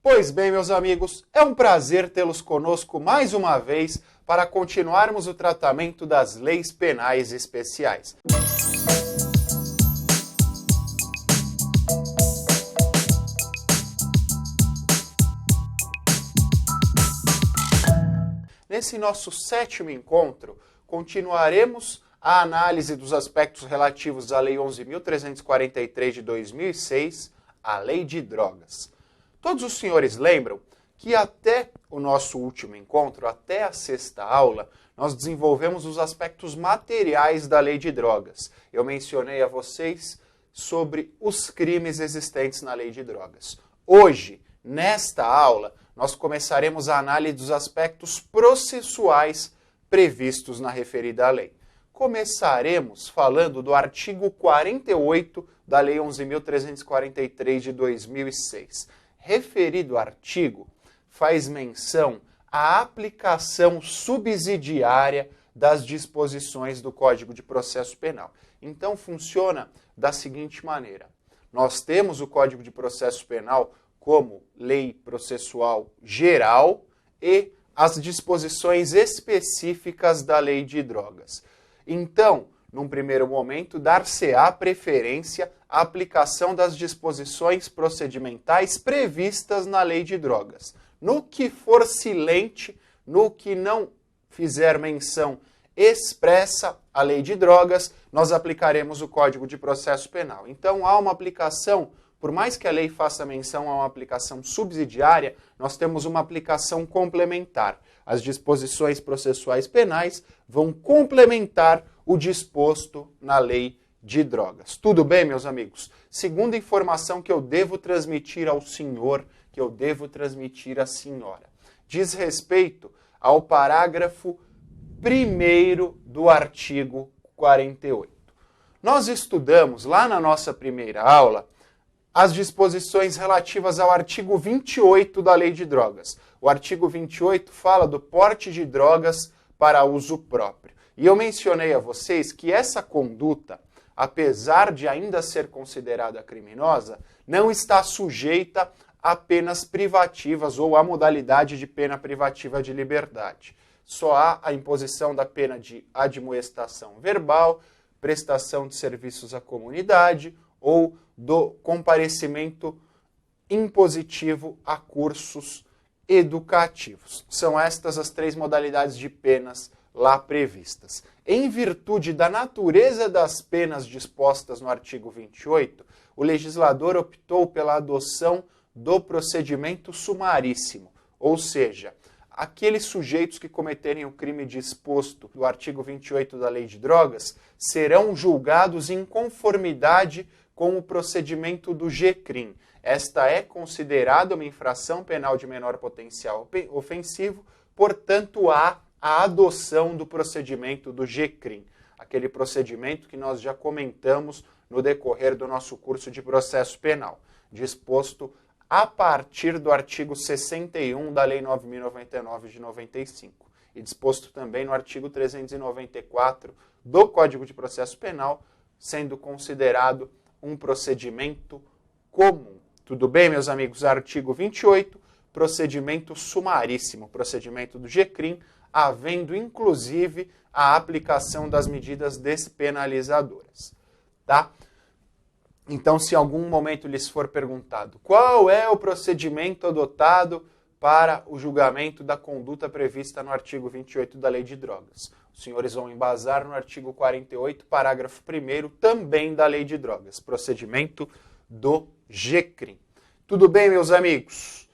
Pois bem, meus amigos, é um prazer tê-los conosco mais uma vez para continuarmos o tratamento das leis penais especiais. Nesse nosso 7º encontro, continuaremos a análise dos aspectos relativos à Lei 11.343 de 2006, a Lei de Drogas. Todos os senhores lembram que até o nosso último encontro, até a 6ª aula, nós desenvolvemos os aspectos materiais da Lei de Drogas. Eu mencionei a vocês sobre os crimes existentes na Lei de Drogas. Hoje, nesta aula, nós começaremos a análise dos aspectos processuais previstos na referida lei. Começaremos falando do artigo 48 da Lei 11.343 de 2006. Referido artigo faz menção à aplicação subsidiária das disposições do Código de Processo Penal. Então funciona da seguinte maneira. Nós temos o Código de Processo Penal como lei processual geral e as disposições específicas da Lei de Drogas. Então, num primeiro momento, dar-se-á preferência à aplicação das disposições procedimentais previstas na Lei de Drogas. No que for silente, no que não fizer menção expressa à Lei de Drogas, nós aplicaremos o Código de Processo Penal. Então, há uma aplicação, por mais que a lei faça menção a uma aplicação subsidiária, nós temos uma aplicação complementar. As disposições processuais penais vão complementar o disposto na Lei de Drogas. Tudo bem, meus amigos? Segunda informação que eu devo transmitir ao senhor, que eu devo transmitir à senhora, diz respeito ao parágrafo 1º do artigo 48. Nós estudamos lá na nossa primeira aula as disposições relativas ao artigo 28 da Lei de Drogas. O artigo 28 fala do porte de drogas para uso próprio. E eu mencionei a vocês que essa conduta, apesar de ainda ser considerada criminosa, não está sujeita a penas privativas ou à modalidade de pena privativa de liberdade. Só há a imposição da pena de admoestação verbal, prestação de serviços à comunidade ou do comparecimento impositivo a cursos educativos. São estas as 3 modalidades de penas lá previstas. Em virtude da natureza das penas dispostas no artigo 28, o legislador optou pela adoção do procedimento sumaríssimo, ou seja, aqueles sujeitos que cometerem o crime disposto do artigo 28 da Lei de Drogas serão julgados em conformidade com o procedimento do GCRIM. Esta é considerada uma infração penal de menor potencial ofensivo, portanto, há a adoção do procedimento do GCRIM, aquele procedimento que nós já comentamos no decorrer do nosso curso de processo penal, disposto a partir do artigo 61 da Lei 9.099 de 95 e disposto também no artigo 394 do Código de Processo Penal, sendo considerado um procedimento comum. Tudo bem, meus amigos? Artigo 28, procedimento sumaríssimo, procedimento do GCRIM, havendo inclusive a aplicação das medidas despenalizadoras. Tá? Então, se em algum momento lhes for perguntado qual é o procedimento adotado para o julgamento da conduta prevista no artigo 28 da Lei de Drogas, os senhores vão embasar no artigo 48, parágrafo 1º, também da Lei de Drogas, procedimento do GCRIM. Tudo bem, meus amigos?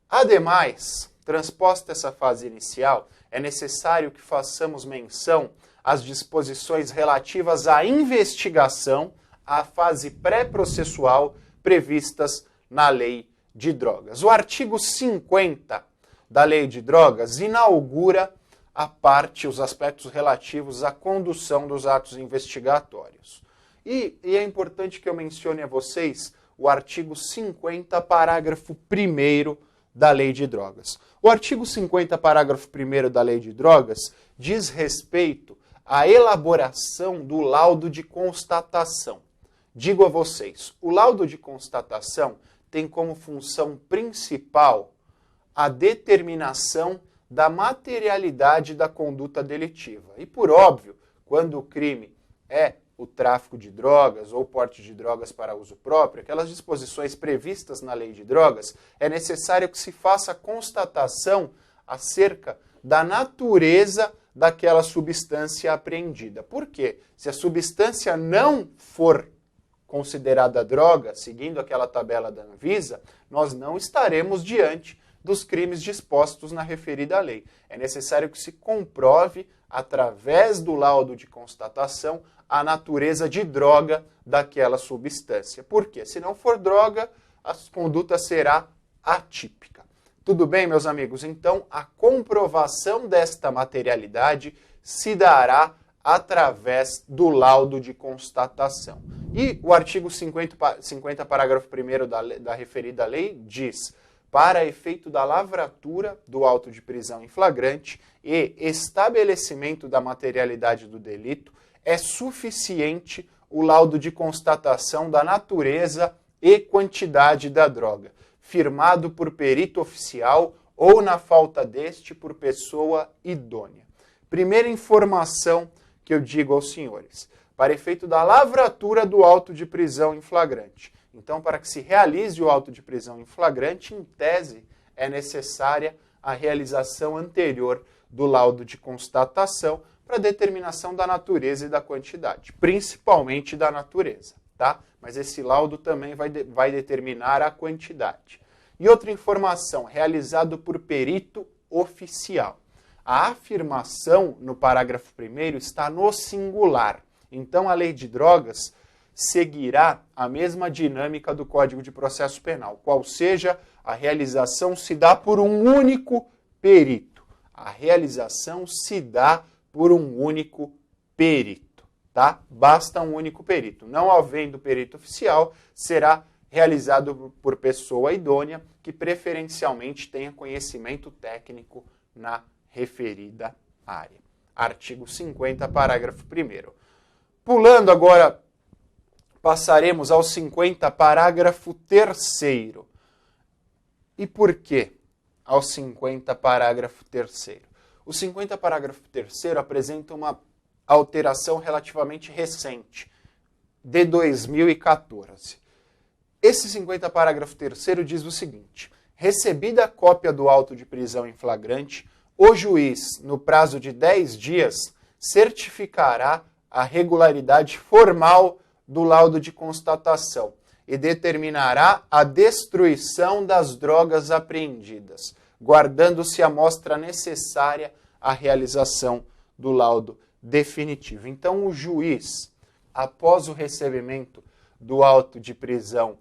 Ademais, transposta essa fase inicial, é necessário que façamos menção às disposições relativas à investigação, à fase pré-processual previstas na Lei de Drogas. O artigo 50 da Lei de Drogas inaugura a parte, os aspectos relativos à condução dos atos investigatórios. E é importante que eu mencione a vocês o artigo 50, parágrafo 1º da Lei de Drogas. O artigo 50, parágrafo 1º da Lei de Drogas diz respeito à elaboração do laudo de constatação. Digo a vocês, o laudo de constatação tem como função principal a determinação da materialidade da conduta delitiva. E, por óbvio, quando o crime é o tráfico de drogas ou porte de drogas para uso próprio, aquelas disposições previstas na lei de drogas, é necessário que se faça constatação acerca da natureza daquela substância apreendida. Por quê? Se a substância não for considerada droga, seguindo aquela tabela da Anvisa, nós não estaremos diante dos crimes dispostos na referida lei. É necessário que se comprove, através do laudo de constatação, a natureza de droga daquela substância. Por quê? Se não for droga, a conduta será atípica. Tudo bem, meus amigos? Então, a comprovação desta materialidade se dará através do laudo de constatação. E o artigo 50 parágrafo 1º da referida lei diz: para efeito da lavratura do auto de prisão em flagrante e estabelecimento da materialidade do delito, é suficiente o laudo de constatação da natureza e quantidade da droga, firmado por perito oficial ou, na falta deste, por pessoa idônea. Primeira informação que eu digo aos senhores: para efeito da lavratura do auto de prisão em flagrante. Então, para que se realize o auto de prisão em flagrante, em tese, é necessária a realização anterior do laudo de constatação para determinação da natureza e da quantidade, principalmente da natureza, tá? Mas esse laudo também vai determinar a quantidade. E outra informação, realizado por perito oficial. A afirmação no parágrafo 1º está no singular. Então, a lei de drogas seguirá a mesma dinâmica do Código de Processo Penal, qual seja, a realização se dá por um único perito. A realização se dá por um único perito, tá? Basta um único perito. Não havendo perito oficial, será realizado por pessoa idônea, que preferencialmente tenha conhecimento técnico na referida área. Artigo 50, parágrafo 1º. Pulando agora, passaremos ao 50, parágrafo 3º. E por que ao 50, parágrafo 3º? O 50, parágrafo 3º apresenta uma alteração relativamente recente, de 2014. Esse 50, parágrafo 3º diz o seguinte: recebida a cópia do auto de prisão em flagrante, o juiz, no prazo de 10 dias, certificará a regularidade formal do laudo de constatação e determinará a destruição das drogas apreendidas, guardando-se a amostra necessária à realização do laudo definitivo. Então, o juiz, após o recebimento do auto de prisão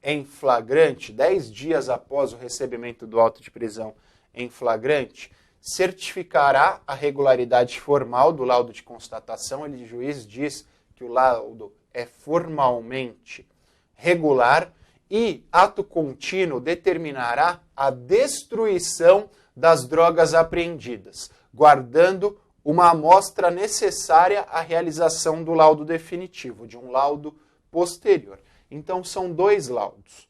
em flagrante, 10 dias após o recebimento do auto de prisão em flagrante, certificará a regularidade formal do laudo de constatação. O juiz diz que o laudo é formalmente regular e, ato contínuo, determinará a destruição das drogas apreendidas, guardando uma amostra necessária à realização do laudo definitivo, de um laudo posterior. Então, são 2 laudos.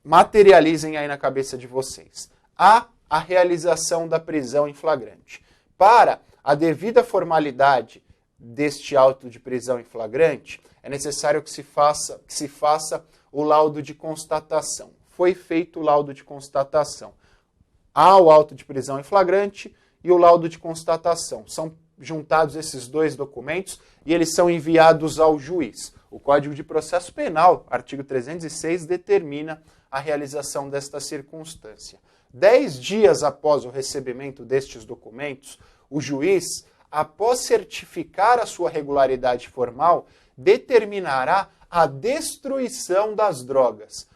Materializem aí na cabeça de vocês. A realização da prisão em flagrante. Para a devida formalidade deste auto de prisão em flagrante, é necessário que se faça o laudo de constatação. Foi feito o laudo de constatação. Há o auto de prisão em flagrante e o laudo de constatação. São juntados esses 2 documentos e eles são enviados ao juiz. O Código de Processo Penal, artigo 306, determina a realização desta circunstância. 10 dias após o recebimento destes documentos, o juiz, após certificar a sua regularidade formal, determinará a destruição das drogas,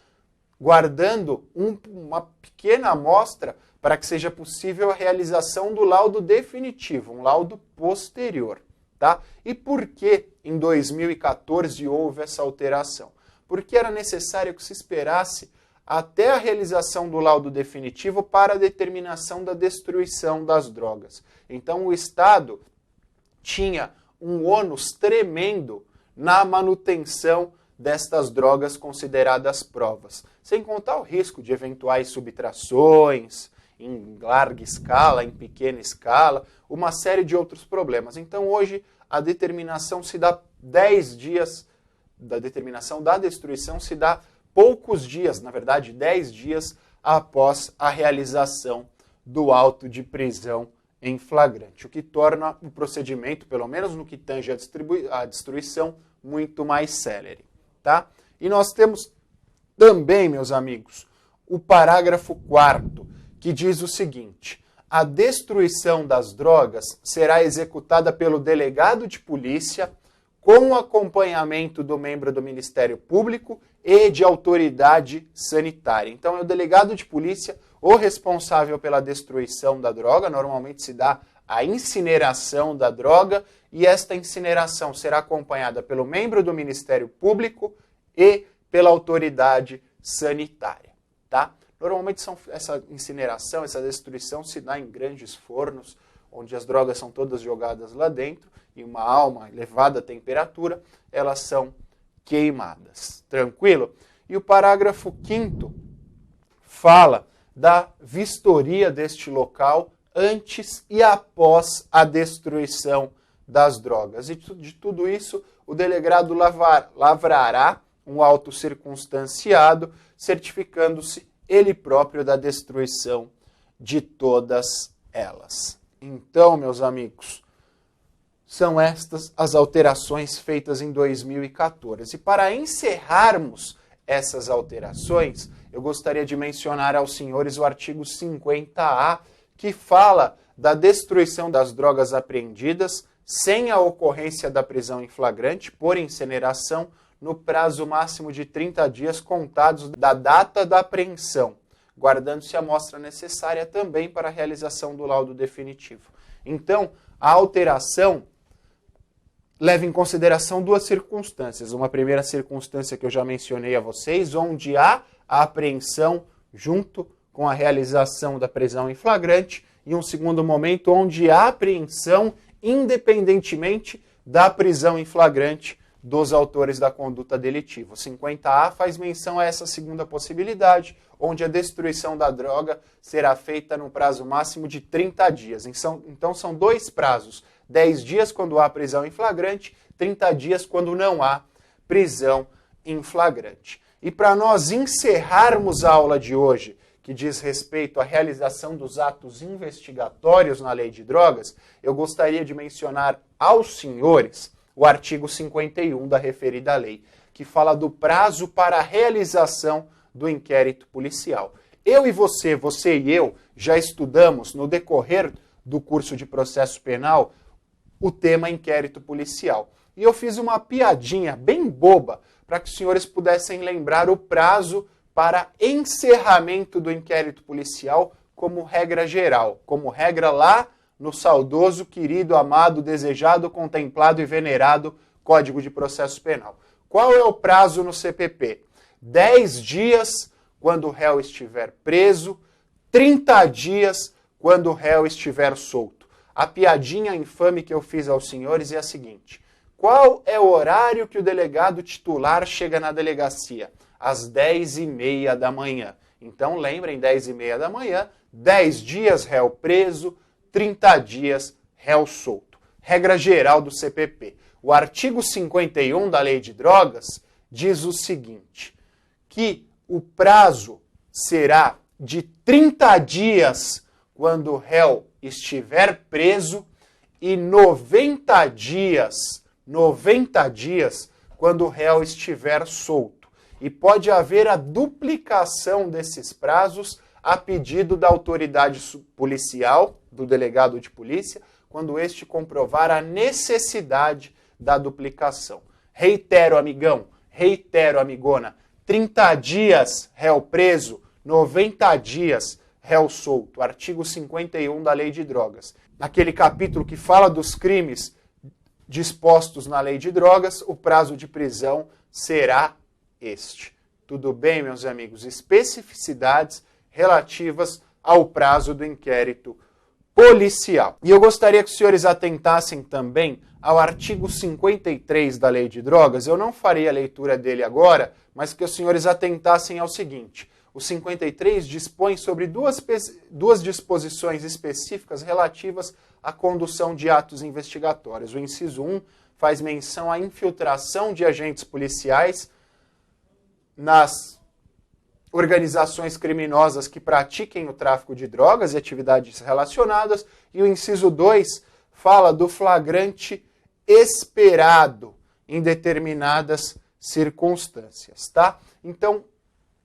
guardando uma pequena amostra para que seja possível a realização do laudo definitivo, um laudo posterior. Tá? E por que em 2014 houve essa alteração? Porque era necessário que se esperasse até a realização do laudo definitivo para a determinação da destruição das drogas. Então o Estado tinha um ônus tremendo na manutenção destas drogas consideradas provas, sem contar o risco de eventuais subtrações em larga escala, em pequena escala, uma série de outros problemas. Então hoje a determinação se dá 10 dias, da determinação da destruição se dá poucos dias, na verdade 10 dias após a realização do auto de prisão em flagrante, o que torna o procedimento, pelo menos no que tange a destruição, muito mais célere. Tá? E nós temos também, meus amigos, o parágrafo 4º, que diz o seguinte: a destruição das drogas será executada pelo delegado de polícia com acompanhamento do membro do Ministério Público e de autoridade sanitária. Então é o delegado de polícia o responsável pela destruição da droga, normalmente se dá a incineração da droga, e esta incineração será acompanhada pelo membro do Ministério Público e pela autoridade sanitária. Tá? Normalmente essa incineração, essa destruição se dá em grandes fornos, onde as drogas são todas jogadas lá dentro, e uma alta elevada temperatura, elas são queimadas. Tranquilo? E o parágrafo 5º fala da vistoria deste local antes e após a destruição das drogas. E de tudo isso, o delegado lavrará um auto circunstanciado, certificando-se ele próprio da destruição de todas elas. Então, meus amigos, são estas as alterações feitas em 2014. E para encerrarmos essas alterações, eu gostaria de mencionar aos senhores o artigo 50A, que fala da destruição das drogas apreendidas sem a ocorrência da prisão em flagrante por incineração no prazo máximo de 30 dias contados da data da apreensão, guardando-se a amostra necessária também para a realização do laudo definitivo. Então, a alteração leva em consideração duas circunstâncias. Uma primeira circunstância que eu já mencionei a vocês, onde há a apreensão junto com a realização da prisão em flagrante, e um segundo momento onde há apreensão independentemente da prisão em flagrante dos autores da conduta delitiva. O 50A faz menção a essa segunda possibilidade, onde a destruição da droga será feita no prazo máximo de 30 dias. Então são dois prazos: 10 dias quando há prisão em flagrante, 30 dias quando não há prisão em flagrante. E para nós encerrarmos a aula de hoje, que diz respeito à realização dos atos investigatórios na lei de drogas, eu gostaria de mencionar aos senhores o artigo 51 da referida lei, que fala do prazo para a realização do inquérito policial. Eu e você e eu, já estudamos no decorrer do curso de processo penal o tema inquérito policial. E eu fiz uma piadinha bem boba para que os senhores pudessem lembrar o prazo para encerramento do inquérito policial como regra geral, como regra lá no saudoso, querido, amado, desejado, contemplado e venerado Código de Processo Penal. Qual é o prazo no CPP? 10 dias quando o réu estiver preso, 30 dias quando o réu estiver solto. A piadinha infame que eu fiz aos senhores é a seguinte: qual é o horário que o delegado titular chega na delegacia? Às 10h30 da manhã. Então lembrem, 10h30 da manhã, 10 dias réu preso, 30 dias réu solto. Regra geral do CPP. O artigo 51 da Lei de Drogas diz o seguinte, que o prazo será de 30 dias quando o réu estiver preso e 90 dias quando o réu estiver solto. E pode haver a duplicação desses prazos a pedido da autoridade policial, do delegado de polícia, quando este comprovar a necessidade da duplicação. Reitero, amigão, reitero, amigona, 30 dias réu preso, 90 dias réu solto. Artigo 51 da Lei de Drogas. Naquele capítulo que fala dos crimes dispostos na Lei de Drogas, o prazo de prisão será este. Tudo bem, meus amigos? Especificidades relativas ao prazo do inquérito policial. E eu gostaria que os senhores atentassem também ao artigo 53 da Lei de Drogas. Eu não farei a leitura dele agora, mas que os senhores atentassem ao seguinte. O 53 dispõe sobre duas disposições específicas relativas à condução de atos investigatórios. O inciso 1 faz menção à infiltração de agentes policiais nas organizações criminosas que pratiquem o tráfico de drogas e atividades relacionadas. E o inciso 2 fala do flagrante esperado em determinadas circunstâncias, tá? Então,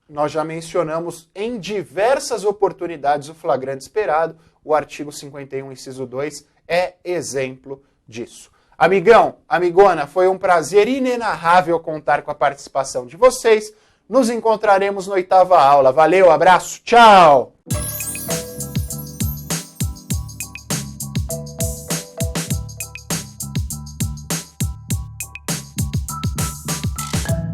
nós já mencionamos em diversas oportunidades o flagrante esperado. O artigo 51, inciso 2, é exemplo disso. Amigão, amigona, foi um prazer inenarrável contar com a participação de vocês. Nos encontraremos na 8ª aula. Valeu, abraço, tchau!